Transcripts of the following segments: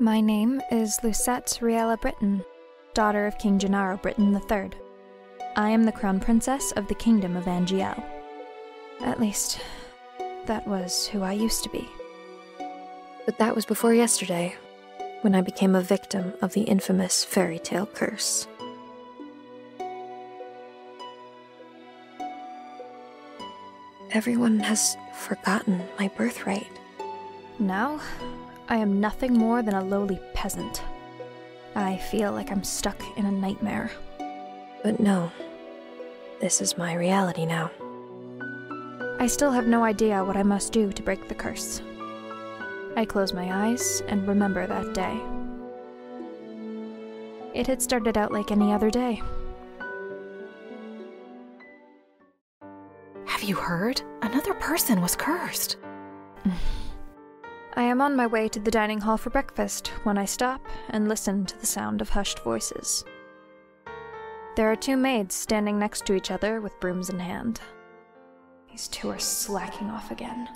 My name is Lucette Riella Britton, daughter of King Gennaro Britton III. I am the crown princess of the kingdom of Angiel. At least, that was who I used to be. But that was before yesterday, when I became a victim of the infamous fairy tale curse. Everyone has forgotten my birthright. Now, I am nothing more than a lowly peasant. I feel like I'm stuck in a nightmare. But no, this is my reality now. I still have no idea what I must do to break the curse. I close my eyes and remember that day. It had started out like any other day. Have you heard? Another person was cursed. I am on my way to the dining hall for breakfast when I stop and listen to the sound of hushed voices. There are two maids standing next to each other with brooms in hand. These two are slacking off again.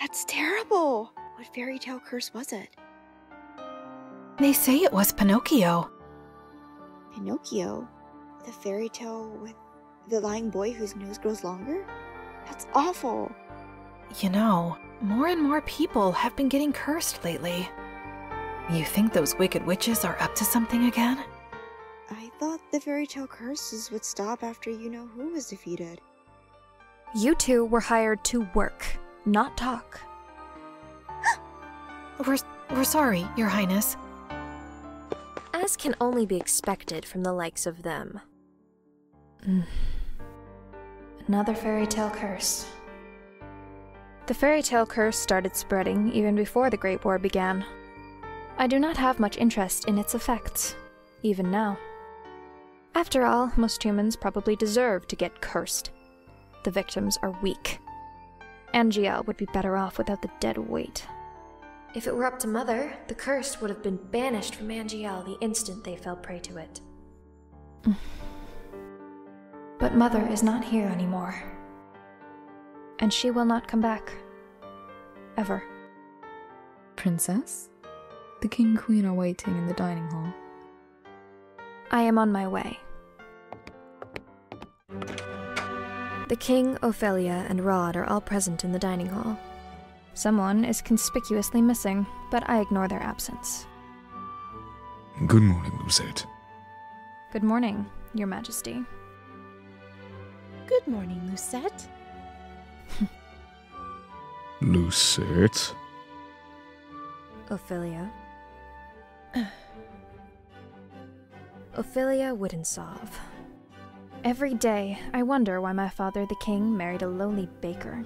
That's terrible! What fairy tale curse was it? They say it was Pinocchio. Pinocchio? The fairy tale with the lying boy whose nose grows longer? That's awful! You know, more and more people have been getting cursed lately. You think those wicked witches are up to something again? I thought the fairy tale curses would stop after you-know-who was defeated. You two were hired to work, not talk. We're sorry, Your Highness. As can only be expected from the likes of them. Another fairy tale curse. The fairy tale curse started spreading even before the Great War began. I do not have much interest in its effects, even now. After all, most humans probably deserve to get cursed. The victims are weak. Angiel would be better off without the dead weight. If it were up to Mother, the curse would have been banished from Angiel the instant they fell prey to it. But Mother is not here anymore. And she will not come back. Ever. Princess? The king and queen are waiting in the dining hall. I am on my way. The king, Ophelia, and Rod are all present in the dining hall. Someone is conspicuously missing, but I ignore their absence. Good morning, Lucette. Good morning, Your Majesty. Good morning, Lucette. Lucette? Ophelia. Ophelia Woodensov. Every day, I wonder why my father, the king, married a lowly baker.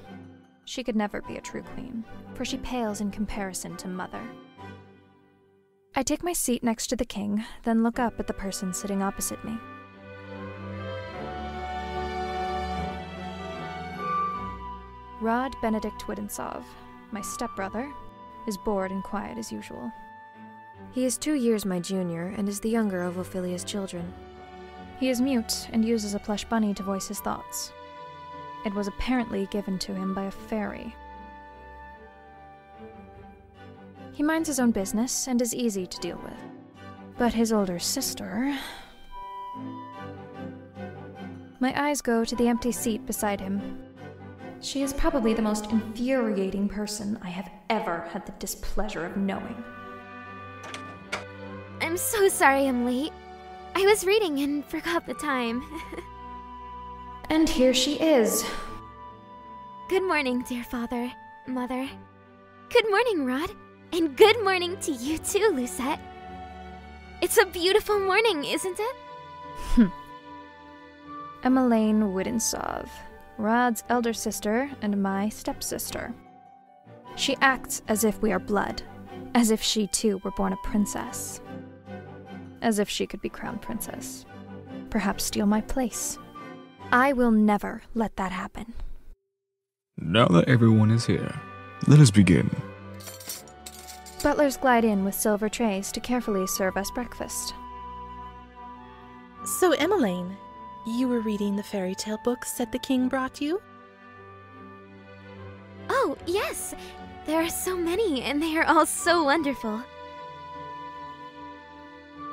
She could never be a true queen, for she pales in comparison to Mother. I take my seat next to the king, then look up at the person sitting opposite me. Rod Benedict Woodensov, my stepbrother, is bored and quiet as usual. He is 2 years my junior and is the younger of Ophelia's children. He is mute and uses a plush bunny to voice his thoughts. It was apparently given to him by a fairy. He minds his own business and is easy to deal with. But his older sister... My eyes go to the empty seat beside him. She is probably the most infuriating person I have ever had the displeasure of knowing. I'm so sorry I'm late. I was reading and forgot the time. And here she is. Good morning, dear father, mother. Good morning, Rod. And good morning to you too, Lucette. It's a beautiful morning, isn't it? Emmeline Woodensov, Rod's elder sister and my stepsister. She acts as if we are blood, as if she too were born a princess. As if she could be crowned princess. Perhaps steal my place. I will never let that happen. Now that everyone is here, let us begin. Butlers glide in with silver trays to carefully serve us breakfast. So, Emmeline, you were reading the fairy tale books that the king brought you? Oh, yes. There are so many, and they are all so wonderful.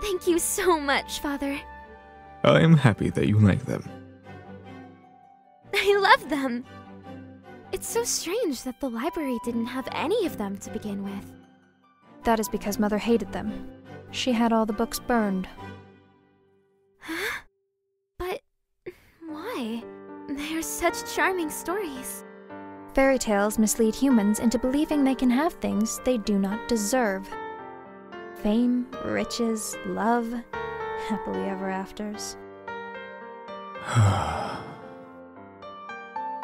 Thank you so much, Father. I am happy that you like them. I love them. It's so strange that the library didn't have any of them to begin with. That is because Mother hated them. She had all the books burned. Huh? But why? They're such charming stories. Fairy tales mislead humans into believing they can have things they do not deserve. Fame, riches, love, happily ever afters.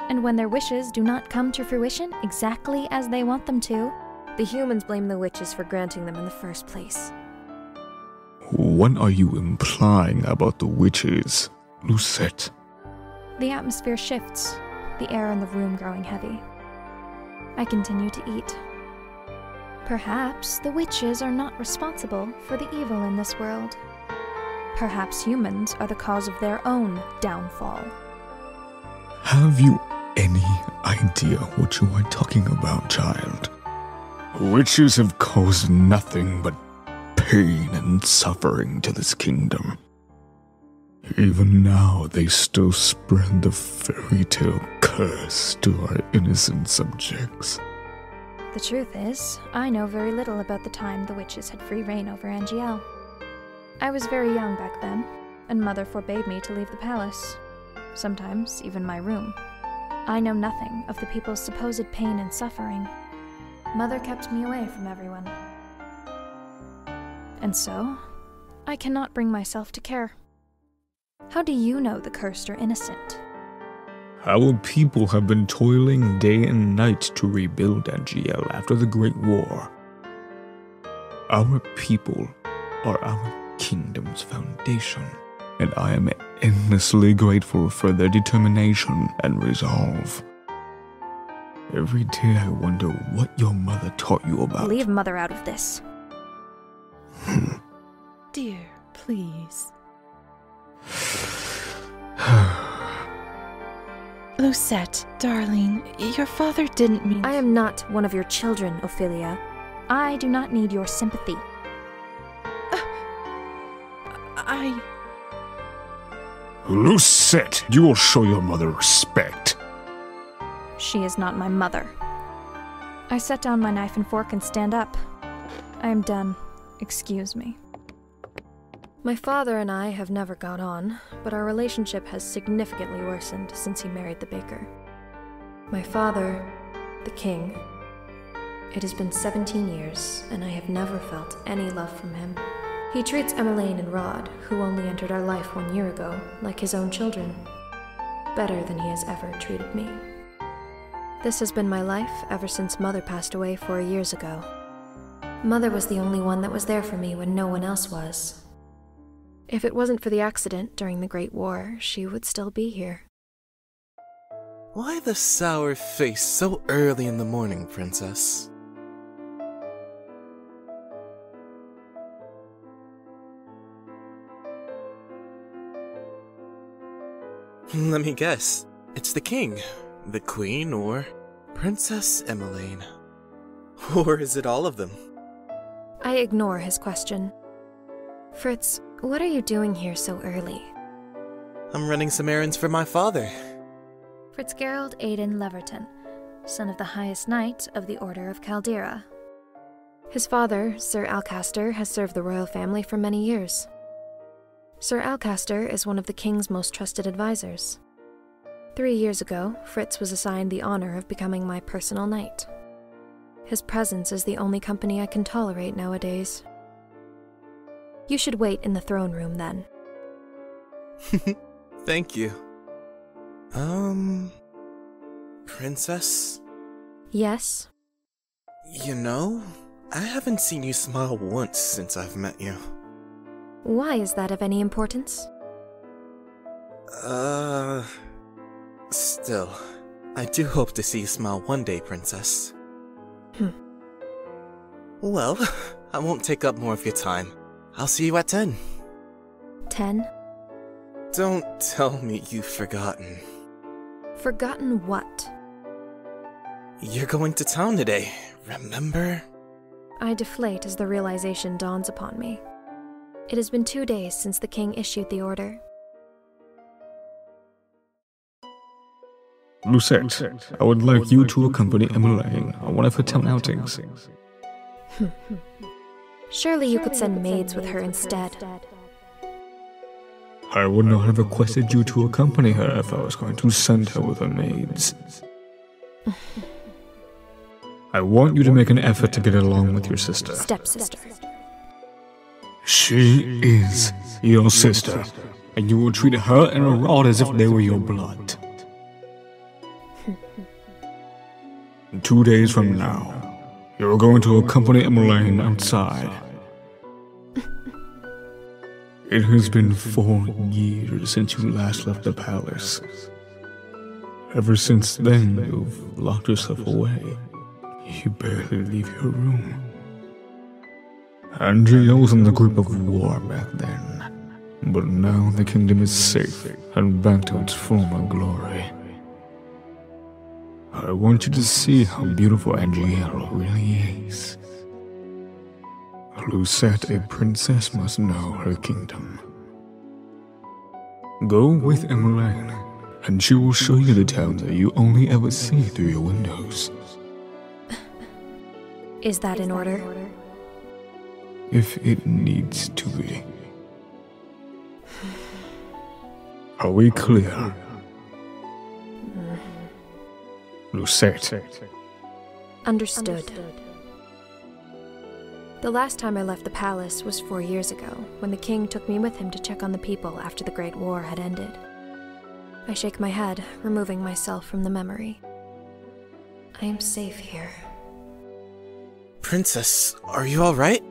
And when their wishes do not come to fruition exactly as they want them to, the humans blame the witches for granting them in the first place. What are you implying about the witches, Lucette? The atmosphere shifts, the air in the room growing heavy. I continue to eat. Perhaps the witches are not responsible for the evil in this world. Perhaps humans are the cause of their own downfall. Have you any idea what you are talking about, child? Witches have caused nothing but pain and suffering to this kingdom. Even now, they still spread the fairy tale curse to our innocent subjects. The truth is, I know very little about the time the witches had free reign over Angiel. I was very young back then, and Mother forbade me to leave the palace. Sometimes even my room. I know nothing of the people's supposed pain and suffering. Mother kept me away from everyone. And so, I cannot bring myself to care. How do you know the cursed are innocent? Our people have been toiling day and night to rebuild Angiel after the Great War. Our people are our kingdom's foundation, and I am endlessly grateful for their determination and resolve. Every day I wonder what your mother taught you about. Leave Mother out of this. Dear, please. Lucette, darling, your father didn't mean— I am not one of your children, Ophelia. I do not need your sympathy. Lucette, you will show your mother respect. She is not my mother. I set down my knife and fork and stand up. I am done. Excuse me. My father and I have never got on, but our relationship has significantly worsened since he married the baker. My father, the king, it has been 17 years, and I have never felt any love from him. He treats Emmeline and Rod, who only entered our life 1 year ago, like his own children. Better than he has ever treated me. This has been my life ever since Mother passed away 4 years ago. Mother was the only one that was there for me when no one else was. If it wasn't for the accident during the Great War, she would still be here. Why the sour face so early in the morning, Princess? Let me guess. It's the king, the queen, or Princess Emmeline. Or is it all of them? I ignore his question. Fritz, what are you doing here so early? I'm running some errands for my father. Fitzgerald Aidan Leverton, son of the highest knight of the Order of Caldera. His father, Sir Alcaster, has served the royal family for many years. Sir Alcaster is one of the king's most trusted advisors. 3 years ago, Fritz was assigned the honor of becoming my personal knight. His presence is the only company I can tolerate nowadays. You should wait in the throne room, then. Thank you. Princess? Yes? You know, I haven't seen you smile once since I've met you. Why is that of any importance? Still, I do hope to see you smile one day, Princess. Well, I won't take up more of your time. I'll see you at 10. 10? Don't tell me you've forgotten. Forgotten what? You're going to town today, remember? I deflate as the realization dawns upon me. It has been 2 days since the king issued the order. Lucette, I would like you to accompany Emmeline on one of her town outings. Surely you could send maids with her instead. I would not have requested you to accompany her if I was going to send her with her maids. I want you to make an effort to get along with your sister. Stepsister. She is your sister, and you will treat her and Rod as if they were your blood. 2 days from now, you are going to accompany Emmeline outside. It has been 4 years since you last left the palace. Ever since then, you've locked yourself away. You barely leave your room. Angel was in the grip of war back then, but now the kingdom is safe and back to its former glory. I want you to see how beautiful Angel really is. Lucette, a princess, must know her kingdom. Go with Emmeline, and she will show you the town that you only ever see through your windows. Is that in order? If it needs to be. Are we clear? Lucette. Understood. The last time I left the palace was 4 years ago, when the king took me with him to check on the people after the Great War had ended. I shake my head, removing myself from the memory. I am safe here. Princess, are you alright?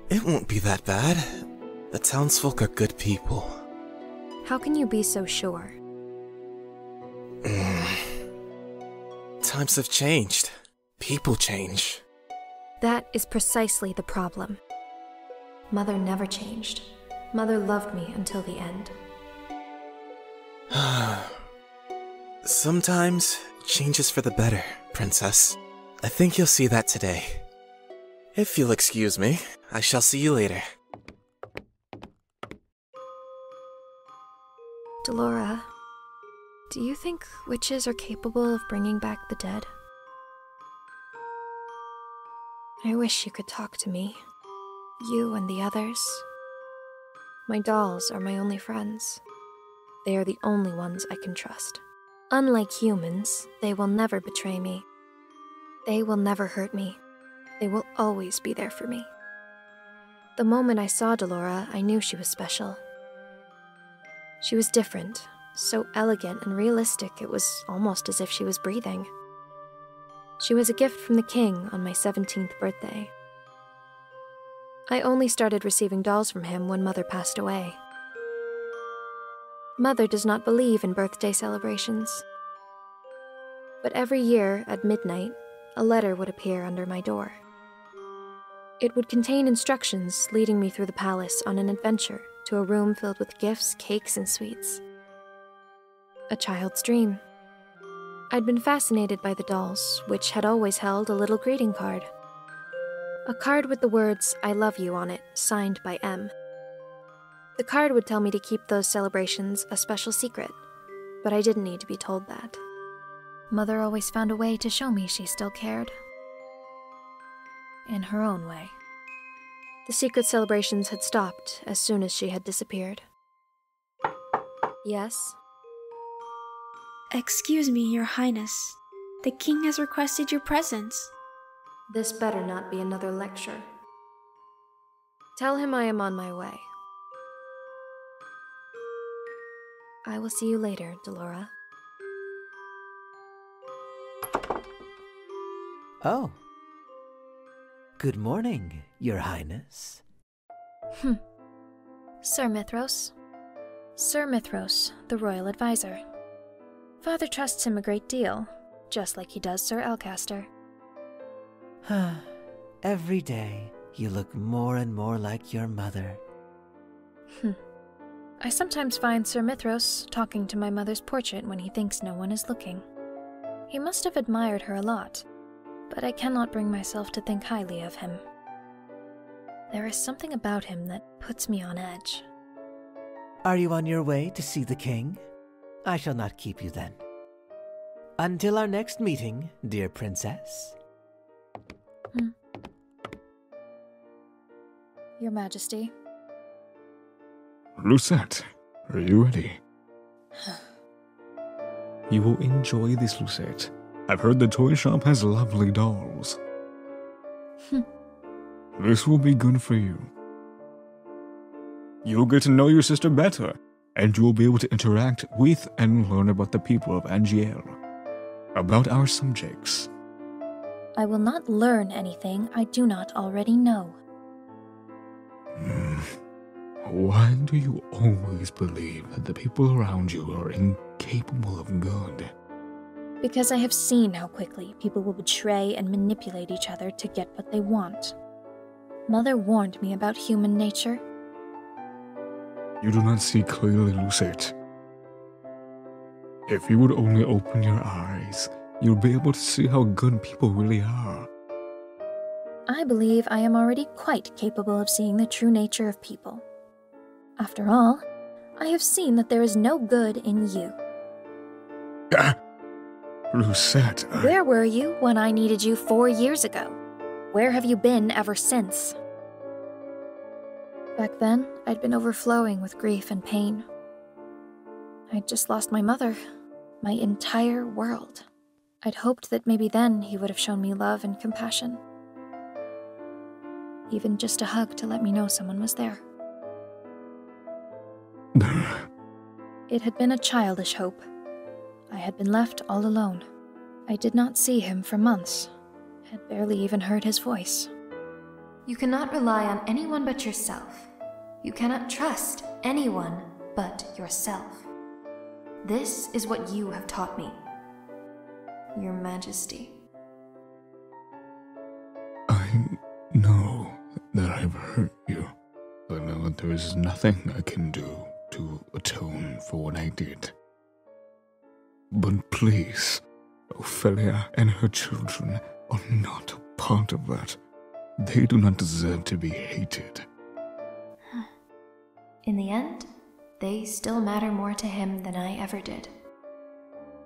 It won't be that bad. The townsfolk are good people. How can you be so sure? Times have changed. People change. That is precisely the problem. Mother never changed. Mother loved me until the end. Sometimes, change is for the better, Princess. I think you'll see that today. If you'll excuse me, I shall see you later. Delora, do you think witches are capable of bringing back the dead? I wish you could talk to me. You and the others. My dolls are my only friends. They are the only ones I can trust. Unlike humans, they will never betray me. They will never hurt me. They will always be there for me. The moment I saw Delora, I knew she was special. She was different, so elegant and realistic it was almost as if she was breathing. She was a gift from the king on my 17th birthday. I only started receiving dolls from him when Mother passed away. Mother does not believe in birthday celebrations. But every year, at midnight, a letter would appear under my door. It would contain instructions leading me through the palace on an adventure to a room filled with gifts, cakes, and sweets. A child's dream. I'd been fascinated by the dolls, which had always held a little greeting card. A card with the words, "I love you" on it, signed by M. The card would tell me to keep those celebrations a special secret, but I didn't need to be told that. Mother always found a way to show me she still cared. In her own way. The secret celebrations had stopped as soon as she had disappeared. Yes? Excuse me, Your Highness. The king has requested your presence. This better not be another lecture. Tell him I am on my way. I will see you later, Delora. Oh. Good morning, Your Highness. Sir Mithros. Sir Mithros, the royal advisor. Father trusts him a great deal, just like he does Sir Elcaster. Every day, you look more and more like your mother. I sometimes find Sir Mithros talking to my mother's portrait when he thinks no one is looking. He must have admired her a lot, but I cannot bring myself to think highly of him. There is something about him that puts me on edge. Are you on your way to see the king? I shall not keep you then. Until our next meeting, dear princess. Your Majesty. Lucette, are you ready? You will enjoy this, Lucette. I've heard the toy shop has lovely dolls. This will be good for you. You'll get to know your sister better, and you will be able to interact with and learn about the people of Angiel, about our subjects. I will not learn anything I do not already know. Why do you always believe that the people around you are incapable of good? Because I have seen how quickly people will betray and manipulate each other to get what they want. Mother warned me about human nature. You do not see clearly, Lucette. If you would only open your eyes, you'll be able to see how good people really are. I believe I am already quite capable of seeing the true nature of people. After all, I have seen that there is no good in you. Lucette, Where were you when I needed you 4 years ago? Where have you been ever since? Back then, I'd been overflowing with grief and pain. I'd just lost my mother, my entire world. I'd hoped that maybe then he would have shown me love and compassion. Even just a hug to let me know someone was there. It had been a childish hope. I had been left all alone. I did not see him for months, had barely even heard his voice. You cannot rely on anyone but yourself. You cannot trust anyone but yourself. This is what you have taught me, Your Majesty. I know that I've hurt you. I know that there is nothing I can do to atone for what I did. But please, Ophelia and her children are not a part of that. They do not deserve to be hated. In the end, they still matter more to him than I ever did.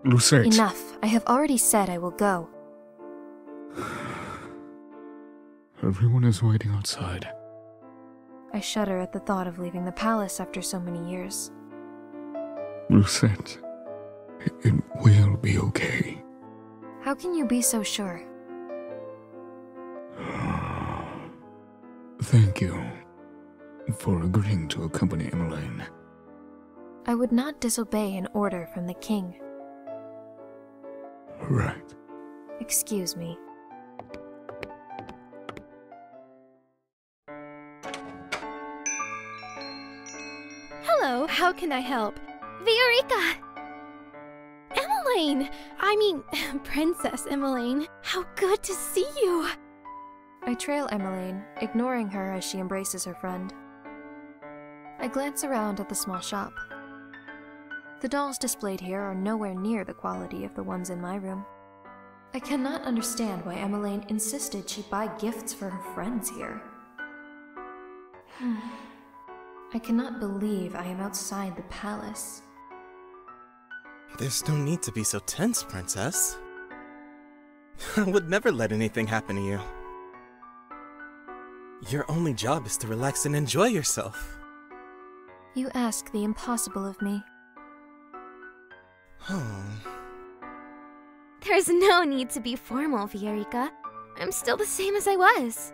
Lucette. Enough. I have already said I will go. Everyone is waiting outside. I shudder at the thought of leaving the palace after so many years. Lucette, it will be okay. How can you be so sure? Thank you for agreeing to accompany Emmeline. I would not disobey an order from the king. Right. Excuse me. Hello, how can I help? Viorica! Emmeline! Princess Emmeline. How good to see you! I trail Emmeline, ignoring her as she embraces her friend. I glance around at the small shop. The dolls displayed here are nowhere near the quality of the ones in my room. I cannot understand why Emmeline insisted she buy gifts for her friends here. I cannot believe I am outside the palace. There's no need to be so tense, Princess. I would never let anything happen to you. Your only job is to relax and enjoy yourself. You ask the impossible of me. There's no need to be formal, Viorica. I'm still the same as I was.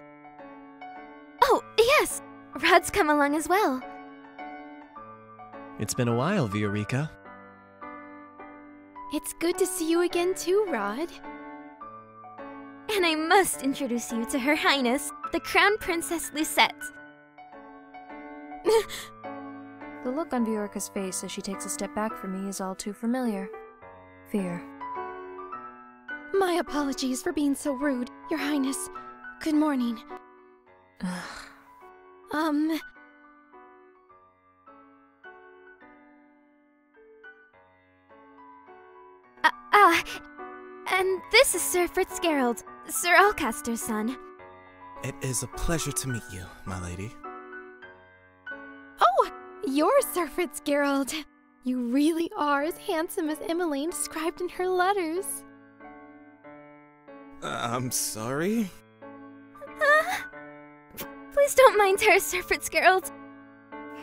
Oh, yes! Rod's come along as well. It's been a while, Viorica. It's good to see you again too, Rod. And I must introduce you to Her Highness, the Crown Princess Lucette. The look on Viorica's face as she takes a step back from me is all too familiar. Fear. My apologies for being so rude, Your Highness. Good morning. And this is Sir Fitzgerald, Sir Alcaster's son. It is a pleasure to meet you, my lady. Oh, you're Sir Fitzgerald. You really are as handsome as Emmeline described in her letters. I'm sorry? Please don't mind her, Sir Fitzgerald.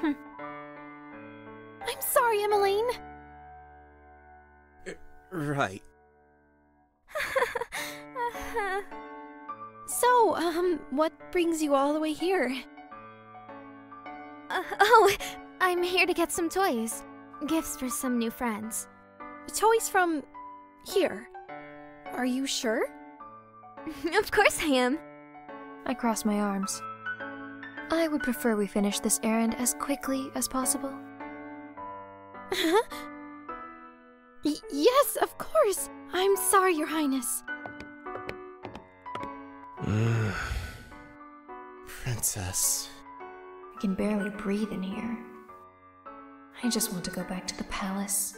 I'm sorry, Emmeline. Right. So, what brings you all the way here? I'm here to get some toys. Gifts for some new friends. Toys from here? Are you sure? Of course I am. I cross my arms. I would prefer we finish this errand as quickly as possible. Yes, of course. I'm sorry, Your Highness. Princess. I can barely breathe in here. I just want to go back to the palace.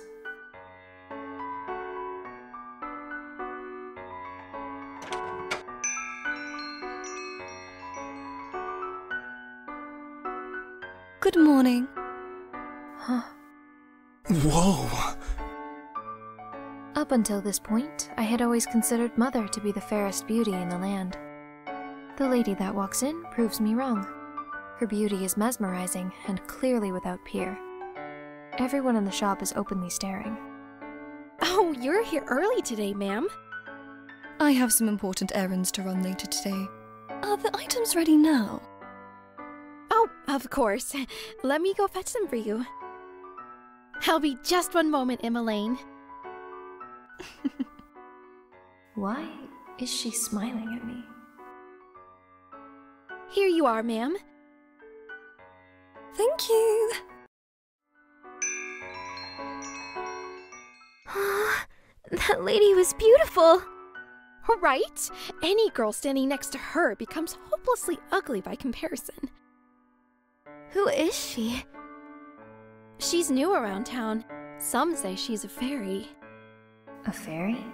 Good morning. Huh. Whoa! Up until this point, I had always considered Mother to be the fairest beauty in the land. The lady that walks in proves me wrong. Her beauty is mesmerizing and clearly without peer. Everyone in the shop is openly staring. Oh, you're here early today, ma'am. I have some important errands to run later today. Are the items ready now? Oh, of course. Let me go fetch them for you. I'll be just one moment, Emmeline. Why is she smiling at me? Here you are, ma'am. Thank you. That lady was beautiful. Right? Any girl standing next to her becomes hopelessly ugly by comparison. Who is she? She's new around town. Some say she's a fairy. A fairy?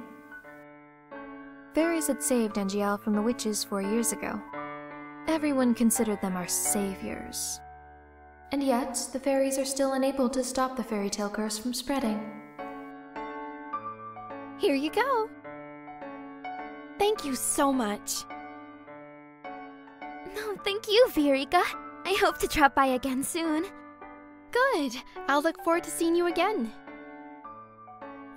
Fairies had saved Angiel from the witches 4 years ago. Everyone considered them our saviors. And yet, the fairies are still unable to stop the fairy tale curse from spreading. Here you go. Thank you so much. No, thank you, Virika. I hope to drop by again soon. Good. I'll look forward to seeing you again.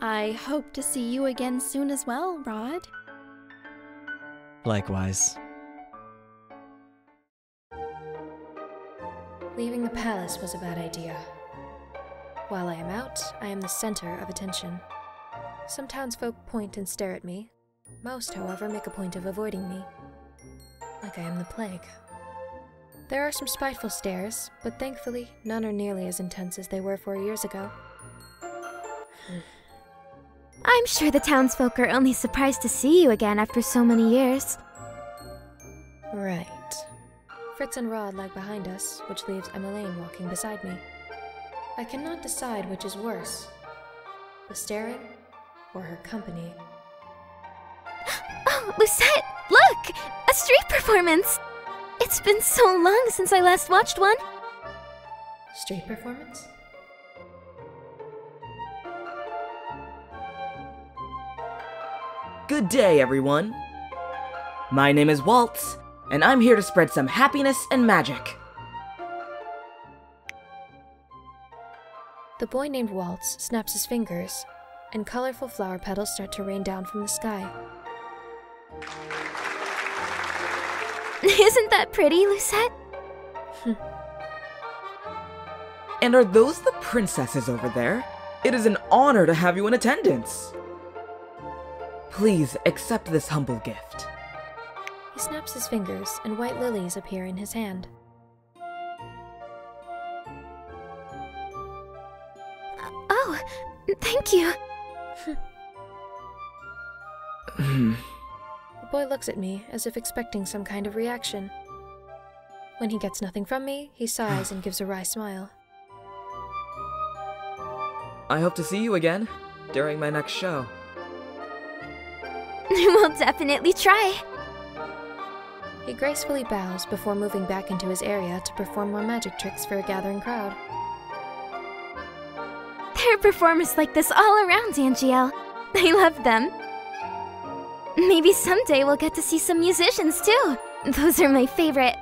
I hope to see you again soon as well, Rod. Likewise. Leaving the palace was a bad idea. While I am out, I am the center of attention. Some townsfolk point and stare at me. Most, however, make a point of avoiding me. Like I am the plague. There are some spiteful stares, but thankfully, none are nearly as intense as they were 4 years ago. I'm sure the townsfolk are only surprised to see you again after so many years. Right. Fritz and Rod lag behind us, which leaves Emmeline walking beside me. I cannot decide which is worse, the staring or her company. Oh, Lucette! Look! A street performance! It's been so long since I last watched one. Street performance? Good day, everyone. My name is Waltz, and I'm here to spread some happiness and magic. The boy named Waltz snaps his fingers, and colorful flower petals start to rain down from the sky. Isn't that pretty, Lucette? And are those the princesses over there? It is an honor to have you in attendance. Please accept this humble gift. He snaps his fingers, and white lilies appear in his hand. Oh, thank you. The boy looks at me as if expecting some kind of reaction. When he gets nothing from me, he sighs and gives a wry smile. I hope to see you again during my next show. We'll definitely try. He gracefully bows before moving back into his area to perform more magic tricks for a gathering crowd. There are performers like this all around, Angiel. I love them. Maybe someday we'll get to see some musicians too. Those are my favorite.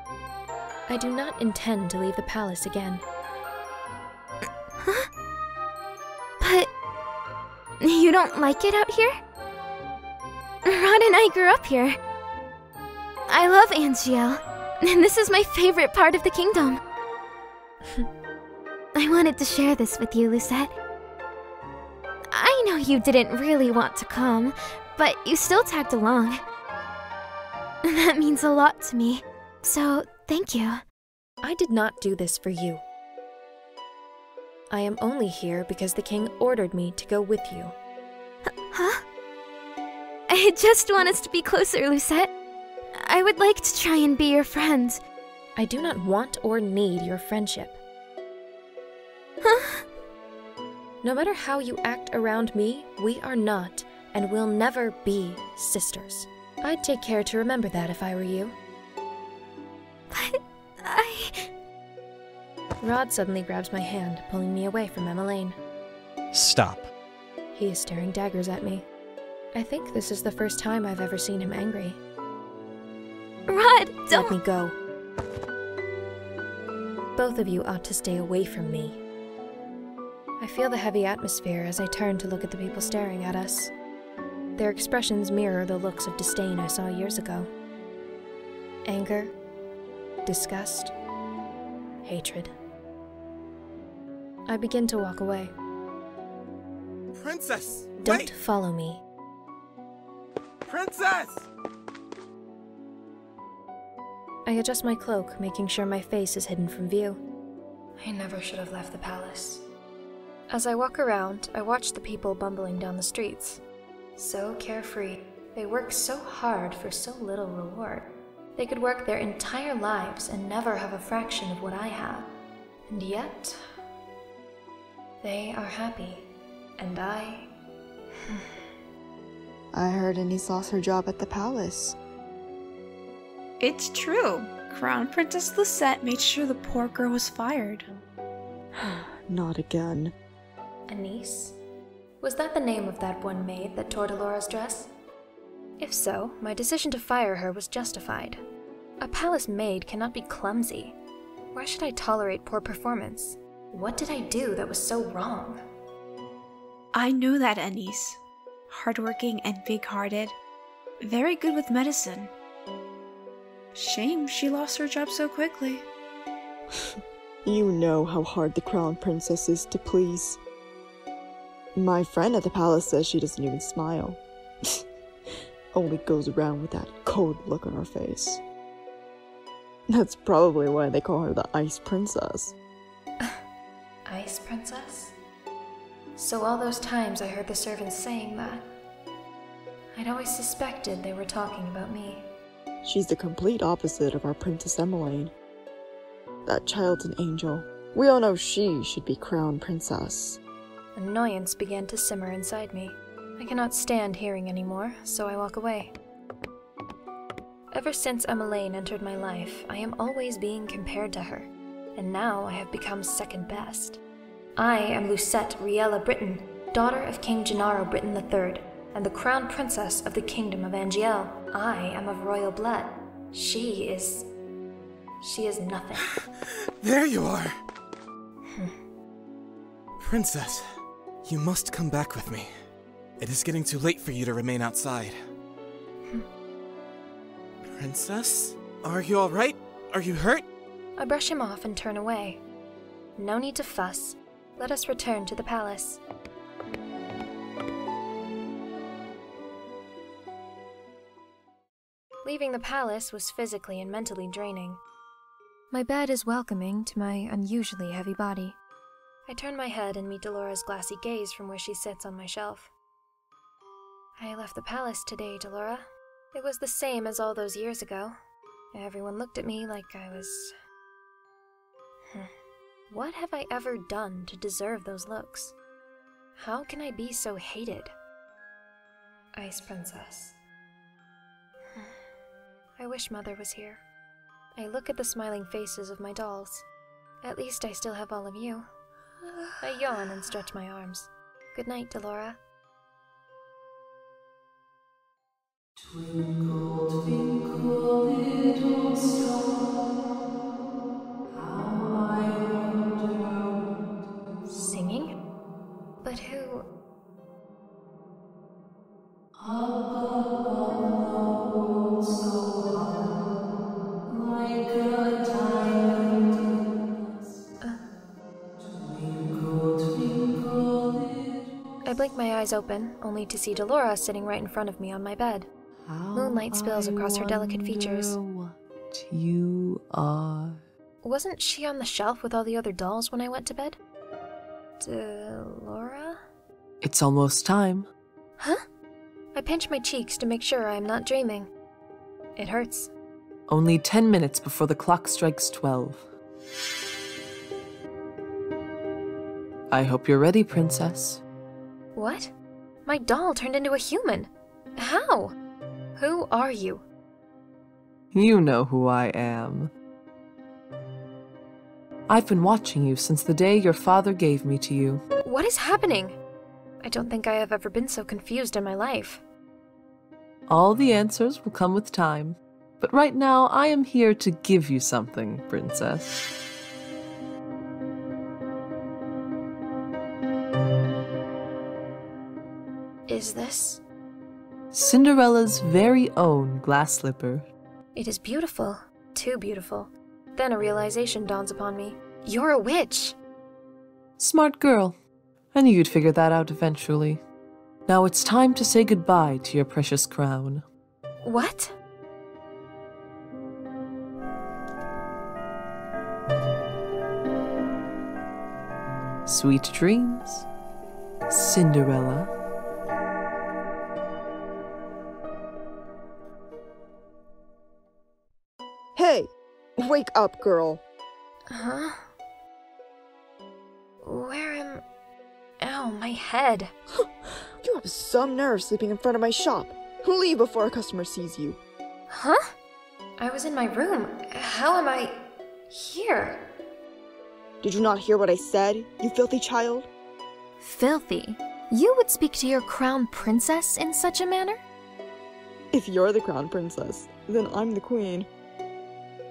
I do not intend to leave the palace again. Huh? But you don't like it out here? Rod and I grew up here. I love Angiel, and this is my favorite part of the kingdom. I wanted to share this with you, Lucette. I know you didn't really want to come, but you still tagged along. That means a lot to me, so thank you. I did not do this for you. I am only here because the king ordered me to go with you. Huh? I just want us to be closer, Lucette. I would like to try and be your friend. I do not want or need your friendship. Huh? No matter how you act around me, we are not and will never be sisters. I'd take care to remember that if I were you. But Rod suddenly grabs my hand, pulling me away from Emmeline. Stop. He is staring daggers at me. I think this is the first time I've ever seen him angry. Rod, don't— Let me go. Both of you ought to stay away from me. I feel the heavy atmosphere as I turn to look at the people staring at us. Their expressions mirror the looks of disdain I saw years ago. Anger, disgust, hatred. I begin to walk away. Princess! Don't wait! follow me. Princess! I adjust my cloak, making sure my face is hidden from view. I never should have left the palace. As I walk around, I watch the people bumbling down the streets. So carefree. They work so hard for so little reward. They could work their entire lives and never have a fraction of what I have. And yet, they are happy. And I heard Anise lost her job at the palace. It's true. Crown Princess Lucette made sure the poor girl was fired. Not again. Anise? Was that the name of that one maid that tore Delora's dress? If so, my decision to fire her was justified. A palace maid cannot be clumsy. Why should I tolerate poor performance? What did I do that was so wrong? I know that Anise. Hardworking and big-hearted. Very good with medicine. Shame she lost her job so quickly. You know how hard the Crown Princess is to please. My friend at the palace says she doesn't even smile. Only goes around with that cold look on her face. That's probably why they call her the Ice Princess. Ice Princess? So all those times I heard the servants saying that, I'd always suspected they were talking about me. She's the complete opposite of our Princess Emmeline. That child's an angel. We all know she should be Crown Princess. Annoyance began to simmer inside me. I cannot stand hearing anymore, so I walk away. Ever since Emmeline entered my life, I am always being compared to her, and now I have become second best. I am Lucette Riella Britton, daughter of King Gennaro Britton III, and the Crown Princess of the Kingdom of Angiel. I am of royal blood. She is nothing. There you are! Princess, you must come back with me. It is getting too late for you to remain outside. Princess? Are you alright? Are you hurt? I brush him off and turn away. No need to fuss. Let us return to the palace. Leaving the palace was physically and mentally draining. My bed is welcoming to my unusually heavy body. I turn my head and meet Delora's glassy gaze from where she sits on my shelf. I left the palace today, Delora. It was the same as all those years ago. Everyone looked at me like I was... What have I ever done to deserve those looks? How can I be so hated? Ice Princess. I wish Mother was here. I look at the smiling faces of my dolls. At least I still have all of you. I yawn and stretch my arms. Good night, Delora. Twinkle, twinkle, little star, how I wonder. Singing? But who? Above the world so high, like a diamond in the sky. Twinkle, twinkle, little. I blink my eyes open, only to see Delora sitting right in front of me on my bed. Moonlight spills across her delicate features. What you are. Wasn't she on the shelf with all the other dolls when I went to bed? Delora? It's almost time. Huh? I pinch my cheeks to make sure I am not dreaming. It hurts. Only 10 minutes before the clock strikes 12. I hope you're ready, Princess. What? My doll turned into a human. How? Who are you? You know who I am. I've been watching you since the day your father gave me to you. What is happening? I don't think I have ever been so confused in my life. All the answers will come with time. But right now, I am here to give you something, Princess. Is this? Cinderella's very own glass slipper. It is beautiful. Too beautiful. Then a realization dawns upon me. You're a witch! Smart girl. I knew you'd figure that out eventually. Now it's time to say goodbye to your precious crown. What? Sweet dreams, Cinderella. Hey! Wake up, girl! Huh? Where am... Ow, my head. You have some nerve sleeping in front of my shop. Leave before a customer sees you. Huh? I was in my room. How am I... here? Did you not hear what I said, you filthy child? Filthy? You would speak to your crown princess in such a manner? If you're the crown princess, then I'm the queen.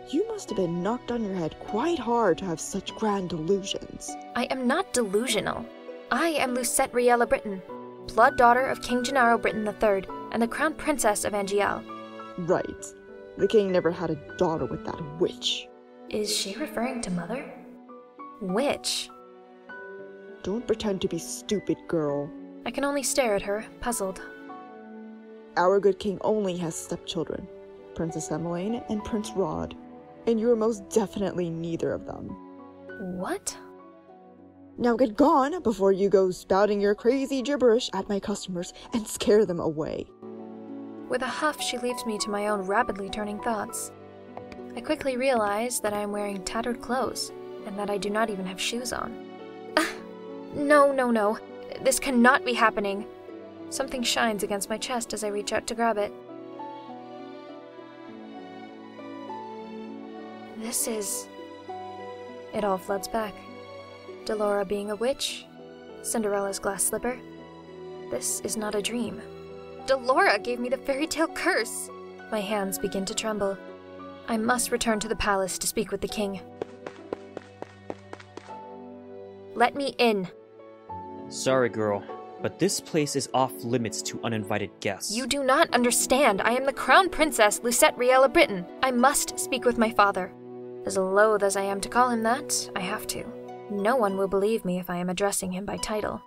You must have been knocked on your head quite hard to have such grand delusions. I am not delusional. I am Lucette Riella Britton, blood daughter of King Gennaro Britton III and the crown princess of Angel. Right. The king never had a daughter with that witch. Is she referring to Mother? Witch? Don't pretend to be stupid, girl. I can only stare at her, puzzled. Our good king only has stepchildren, Princess Emmeline and Prince Rod, and you are most definitely neither of them. What? Now get gone before you go spouting your crazy gibberish at my customers and scare them away. With a huff, she leaves me to my own rapidly turning thoughts. I quickly realize that I am wearing tattered clothes, and that I do not even have shoes on. No. This cannot be happening. Something shines against my chest as I reach out to grab it. This is... It all floods back. Delora being a witch, Cinderella's glass slipper. This is not a dream. Delora gave me the fairy tale curse! My hands begin to tremble. I must return to the palace to speak with the king. Let me in. Sorry, girl, but this place is off limits to uninvited guests. You do not understand. I am the crown princess, Lucette Riella Britton. I must speak with my father. As loath as I am to call him that, I have to. No one will believe me if I am addressing him by title.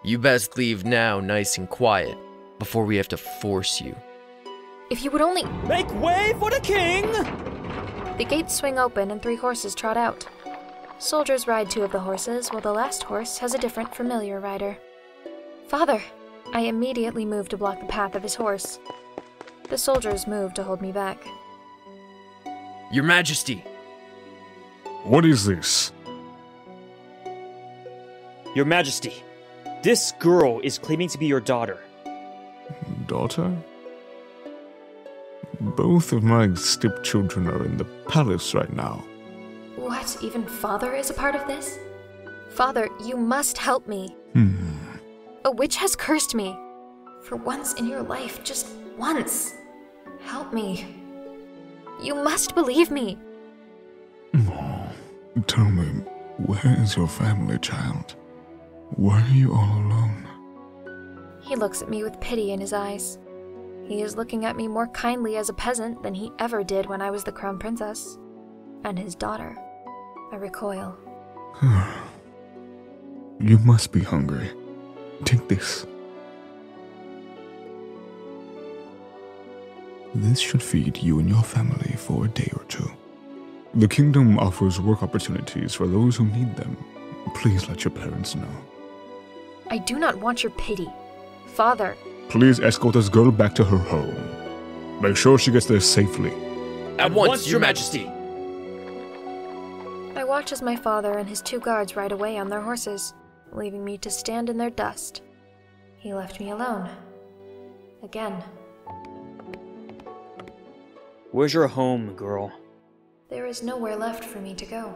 You best leave now nice and quiet, before we have to force you. If you would only— Make way for the king! The gates swing open and 3 horses trot out. Soldiers ride 2 of the horses, while the last horse has a different, familiar rider. Father! I immediately move to block the path of his horse. The soldiers move to hold me back. Your Majesty! What is this? Your Majesty, this girl is claiming to be your daughter. Daughter? Both of my stepchildren are in the palace right now. What, even Father is a part of this? Father, you must help me. A witch has cursed me. For once in your life, just once. Help me. You must believe me. Oh, tell me, where is your family, child? Why are you all alone? He looks at me with pity in his eyes. He is looking at me more kindly as a peasant than he ever did when I was the crown princess. And his daughter. I recoil. You must be hungry. Take this. This should feed you and your family for a day or two. The kingdom offers work opportunities for those who need them. Please let your parents know. I do not want your pity. Father. Please escort this girl back to her home. Make sure she gets there safely. At once, Your Majesty! I watch as my father and his 2 guards ride away on their horses, leaving me to stand in their dust. He left me alone. Again. Where's your home, girl? There is nowhere left for me to go.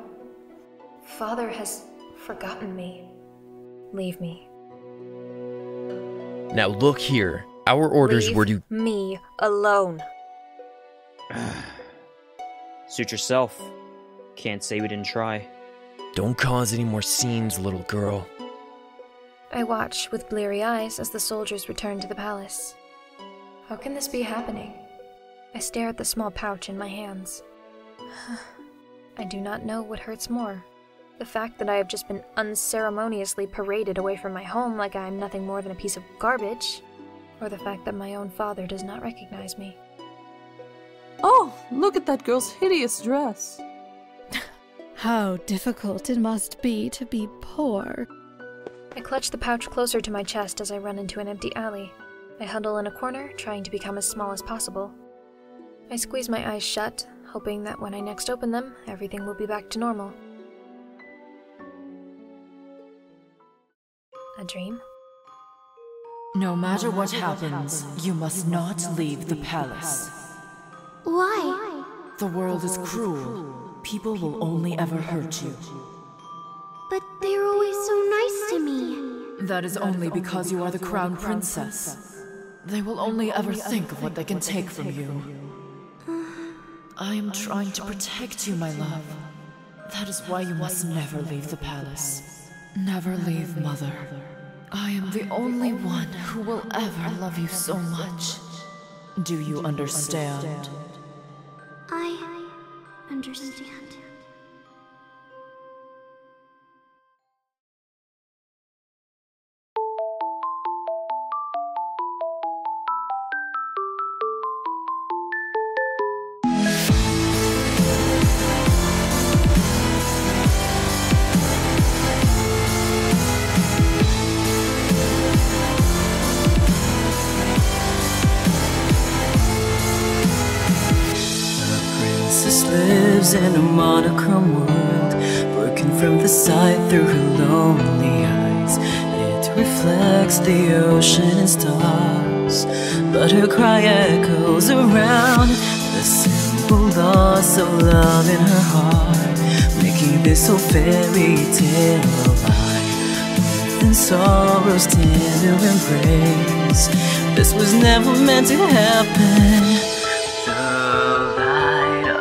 Father has forgotten me. Leave me. Now look here. Our orders were to— Leave me alone. Suit yourself. Can't say we didn't try. Don't cause any more scenes, little girl. I watch with bleary eyes as the soldiers return to the palace. How can this be happening? I stare at the small pouch in my hands. I do not know what hurts more. The fact that I have just been unceremoniously paraded away from my home like I am nothing more than a piece of garbage, or the fact that my own father does not recognize me. Oh, look at that girl's hideous dress. How difficult it must be to be poor. I clutch the pouch closer to my chest as I run into an empty alley. I huddle in a corner, trying to become as small as possible. I squeeze my eyes shut, hoping that when I next open them, everything will be back to normal. A dream? No matter what happens, you must not leave the palace. Why? The world is cruel. People will only ever hurt you. But they're always so nice to me. That is only because you are the crown princess. They will only ever think of what they can take from you. I am trying to protect you, my love. That is why you must never leave the palace. Never leave, Mother. I am the only one who will ever love you so much. Do you understand? I understand. Lives in a monochrome world, broken from the sight through her lonely eyes. It reflects the ocean and stars, but her cry echoes around the simple loss of love in her heart, making this whole fairy tale alive. Within sorrow's tender embrace, this was never meant to happen.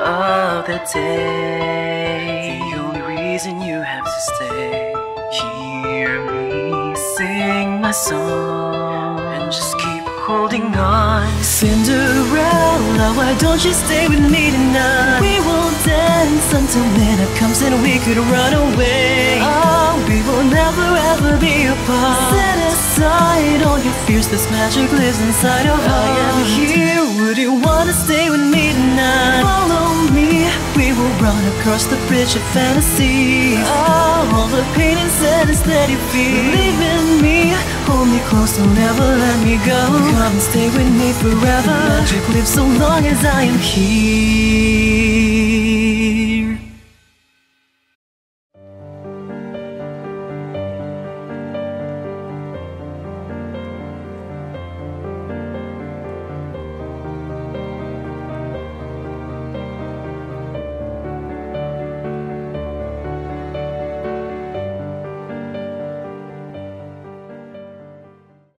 Of the day, the only reason you have to stay. Hear me sing my song and just keep holding on. Cinderella, why don't you stay with me tonight? We will dance until midnight comes and we could run away. Oh, we will never ever be apart. Set aside all your fears, this magic lives inside your heart. I am here, would you wanna stay with me tonight? Follow me, we will run across the bridge of fantasy. Oh, all the pain and sadness that you feel, believe in me, hold me close, don't ever let me go. Come and stay with me forever, the magic lives so long as I am here.